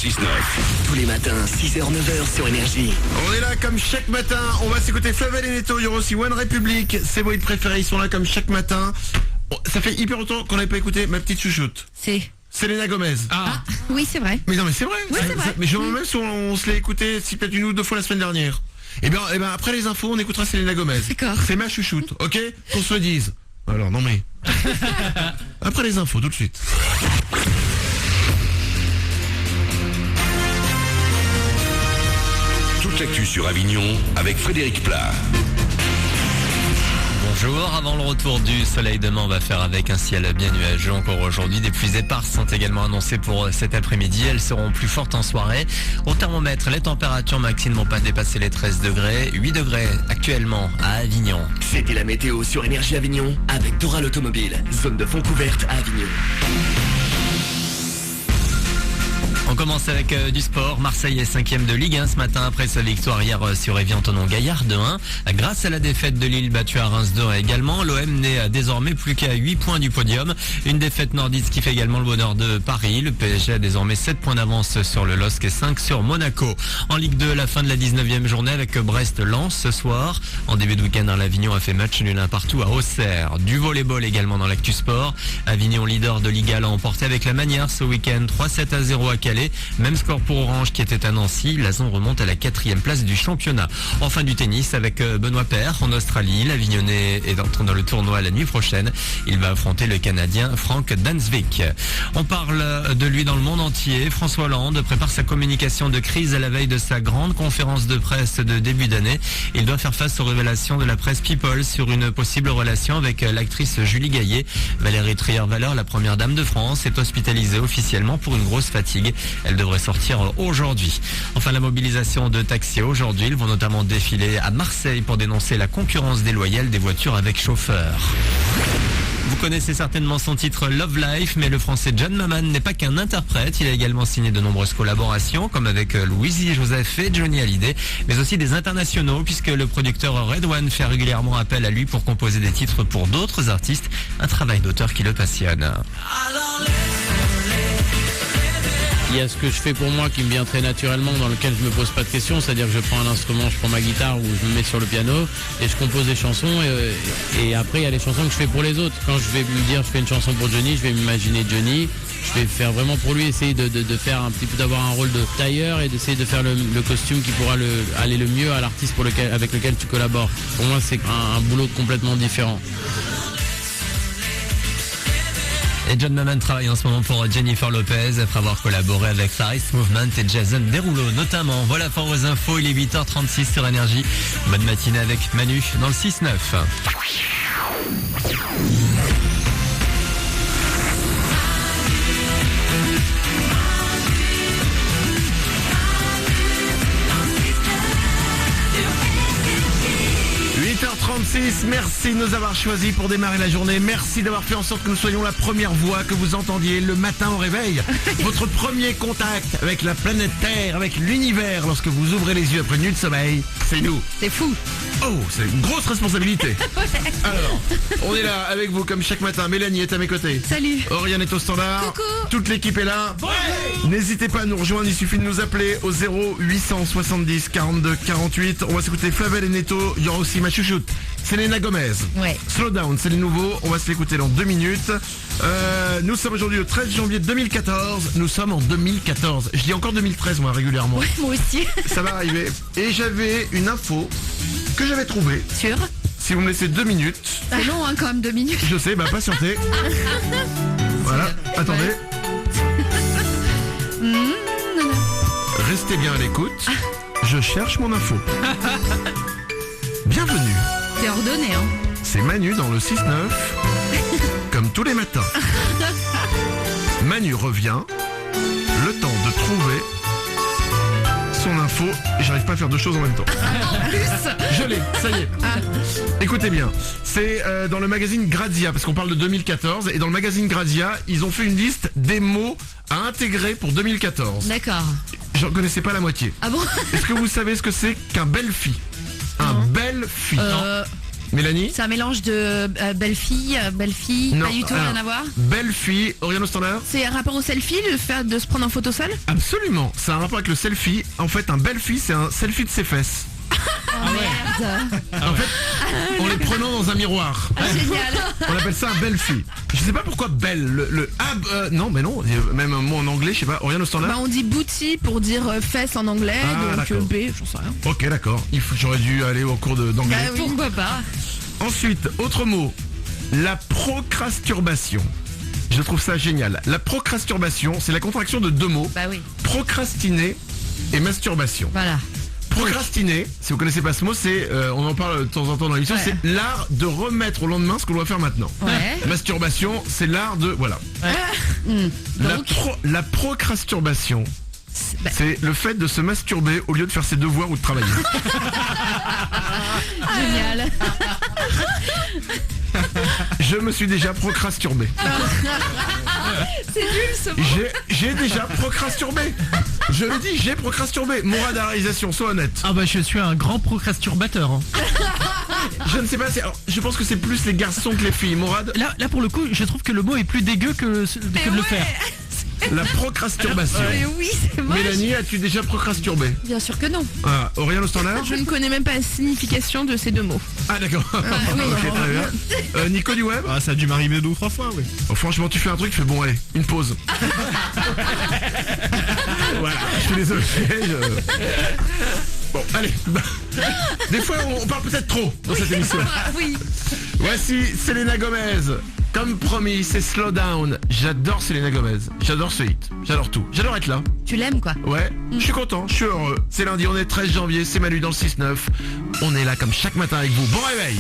6-9. Tous les matins, 6h-9h sur Énergie. On est là comme chaque matin, on va s'écouter Flavel et Neto, il y aura aussi One Republic, c'est vos hits préférés, ils sont là comme chaque matin. Oh, ça fait hyper longtemps qu'on n'avait pas écouté ma petite chouchoute. C'est... Selena Gomez. Ah, oui, c'est vrai. Mais non mais c'est vrai. Oui, c'est vrai. Mais je me demande même si on se l'est écouté si peut-être une ou deux fois la semaine dernière. Et bien après les infos, on écoutera Selena Gomez. D'accord. C'est ma chouchoute, ok? Qu'on se le dise. Alors non mais... Après les infos, tout de suite. Toute l'actu sur Avignon avec Frédéric Plat. Bonjour, avant le retour du soleil demain, on va faire avec un ciel bien nuageux encore aujourd'hui. Des pluies éparses sont également annoncées pour cet après-midi. Elles seront plus fortes en soirée. Au thermomètre, les températures maximales ne vont pas dépasser les 13 degrés. 8 degrés actuellement à Avignon. C'était la météo sur Énergie Avignon avec Dora l'automobile. Zone de fond couverte à Avignon. On commence avec du sport. Marseille est 5e de Ligue 1 ce matin après sa victoire hier sur Évian-Thonon-Gaillard 2-1. Grâce à la défaite de Lille battue à Reims 2-1 également, l'OM n'est désormais plus qu'à 8 points du podium. Une défaite nordiste qui fait également le bonheur de Paris. Le PSG a désormais 7 points d'avance sur le LOSC et 5 sur Monaco. En Ligue 2, la fin de la 19e journée avec Brest-Lens ce soir. En début de week-end, l'Avignon a fait match nul un partout à Auxerre. Du volleyball également dans l'actu sport. Avignon, leader de Liga, l'a emporté avec la manière ce week-end 3-7-0 à Calais. Même score pour Orange qui était à Nancy. La zone remonte à la 4e place du championnat. Enfin du tennis avec Benoît Paire en Australie. L'Avignonnais est entré dans le tournoi la nuit prochaine. Il va affronter le Canadien Frank Dansvik. On parle de lui dans le monde entier. François Hollande prépare sa communication de crise à la veille de sa grande conférence de presse de début d'année. Il doit faire face aux révélations de la presse People sur une possible relation avec l'actrice Julie Gaillet. Valérie Trierweiler, la première dame de France, est hospitalisée officiellement pour une grosse fatigue. Elle devrait sortir aujourd'hui. Enfin, la mobilisation de taxis aujourd'hui. Ils vont notamment défiler à Marseille pour dénoncer la concurrence déloyale des voitures avec chauffeur. Vous connaissez certainement son titre Love Life, mais le français John Maman n'est pas qu'un interprète. Il a également signé de nombreuses collaborations, comme avec Louise Joseph et Johnny Hallyday, mais aussi des internationaux, puisque le producteur Red One fait régulièrement appel à lui pour composer des titres pour d'autres artistes, un travail d'auteur qui le passionne. Il y a ce que je fais pour moi qui me vient très naturellement, dans lequel je me pose pas de questions, c'est-à-dire que je prends un instrument, je prends ma guitare ou je me mets sur le piano et je compose des chansons et après il y a les chansons que je fais pour les autres. Quand je vais me dire je fais une chanson pour Johnny, je vais m'imaginer Johnny, je vais faire vraiment pour lui, essayer de faire un petit peu, d'avoir un rôle de tailleur et d'essayer de faire le costume qui pourra aller le mieux à l'artiste avec lequel tu collabores. Pour moi c'est un boulot complètement différent. Et John Maman travaille en ce moment pour Jennifer Lopez après avoir collaboré avec Faris Movement et Jason Derulo notamment. Voilà pour vos infos, il est 8h36 sur Énergie. Bonne matinée avec Manu dans le 6-9. 8h36, merci de nous avoir choisis pour démarrer la journée. Merci d'avoir fait en sorte que nous soyons la première voix que vous entendiez le matin au réveil. Votre premier contact avec la planète Terre, avec l'univers, lorsque vous ouvrez les yeux après une nuit de sommeil, c'est nous. C'est fou. Oh, c'est une grosse responsabilité. Alors, on est là avec vous comme chaque matin. Mélanie est à mes côtés. Salut. Oriane est au standard. Coucou. Toute l'équipe est là. Ouais. N'hésitez pas à nous rejoindre, il suffit de nous appeler au 0870 42 48. On va s'écouter Flavel et Neto. Il y aura aussi ma chouchoute, Selena Gomez. Ouais. Slow Down, c'est les nouveaux. On va se l'écouter dans 2 minutes. Nous sommes aujourd'hui le 13 janvier 2014. Nous sommes en 2014. Je dis encore 2013 moi régulièrement. Ouais, moi aussi. Ça va arriver. Et j'avais une info que j'avais trouvée. Sûr. Si vous me laissez 2 minutes. C'est long hein, quand même 2 minutes. Je sais, patientez. Voilà, attendez. Restez bien à l'écoute. Je cherche mon info. Bienvenue. C'est ordonné hein. C'est Manu dans le 6-9. Comme tous les matins. Manu revient. Le temps de trouver son info. Et j'arrive pas à faire deux choses en même temps. En plus. Je l'ai, ça y est. Écoutez bien, c'est dans le magazine Grazia, parce qu'on parle de 2014, et dans le magazine Grazia, ils ont fait une liste des mots à intégrer pour 2014. D'accord. J'en connaissais pas la moitié. Ah bon? Est-ce que vous savez ce que c'est qu'un belle-fille? Un belle-fille. Mélanie? C'est un mélange de belle fille, Non, pas du tout, alors, rien à voir. Belle fille, Oriane au standard? C'est un rapport au selfie, le fait de se prendre en photo seule. Absolument, c'est un rapport avec le selfie. En fait, un belle fille, c'est un selfie de ses fesses. Merde. En fait, en les prenant dans un miroir. Génial. On appelle ça un belle fille. Je sais pas pourquoi belle. Non, mais non. Même un mot en anglais, je sais pas. Oriane au standard. Bah, on dit booty pour dire fesses en anglais, Ah, donc d'accord. B, j'en sais rien. Ok, d'accord. J'aurais dû aller au cours d'anglais. Bah oui. Pourquoi pas. Ensuite, autre mot. La procrasturbation. Je trouve ça génial. La procrasturbation, c'est la contraction de deux mots. Bah oui, Procrastiner et masturbation. voilà. Procrastiner, si vous connaissez pas ce mot, c'est, on en parle de temps en temps dans l'émission, Ouais. c'est l'art de remettre au lendemain ce qu'on doit faire maintenant. Ouais. Masturbation, c'est l'art de... Voilà. Donc, La procrasturbation, bah, c'est le fait de se masturber au lieu de faire ses devoirs ou de travailler. génial. Je me suis déjà procrasturbé. C'est nul ce mot. J'ai déjà procrasturbé. Je le dis, j'ai procrasturbé. Mourad à la réalisation, sois honnête. Ah bah je suis un grand procrastinateur. Hein. Je ne sais pas, alors, je pense que c'est plus les garçons que les filles. Mourad, Là pour le coup, je trouve que le mot est plus dégueu que de le faire. la procrasturbation. Mais oui, c'est moche. Mélanie, as-tu déjà procrasturbé? Bien sûr que non. Ah, Oriane au standard? Je ne connais même pas la signification de ces deux mots. Ah d'accord. oui. Ok, très bien. Nico du web? Ah, ça a dû m'arriver 2 ou 3 fois, oui. Oh, franchement, tu fais un truc, tu fais bon, allez, une pause. Voilà, je suis désolé. Bon, allez. Des fois, on parle peut-être trop dans cette émission. Oui. Voici Selena Gomez. Comme promis, c'est Slow Down. J'adore Selena Gomez. J'adore ce hit. J'adore tout. J'adore être là. Tu l'aimes quoi. Ouais, je suis content, je suis heureux. C'est lundi, on est 13 janvier, c'est Manu dans le 6-9. On est là comme chaque matin avec vous. Bon réveil.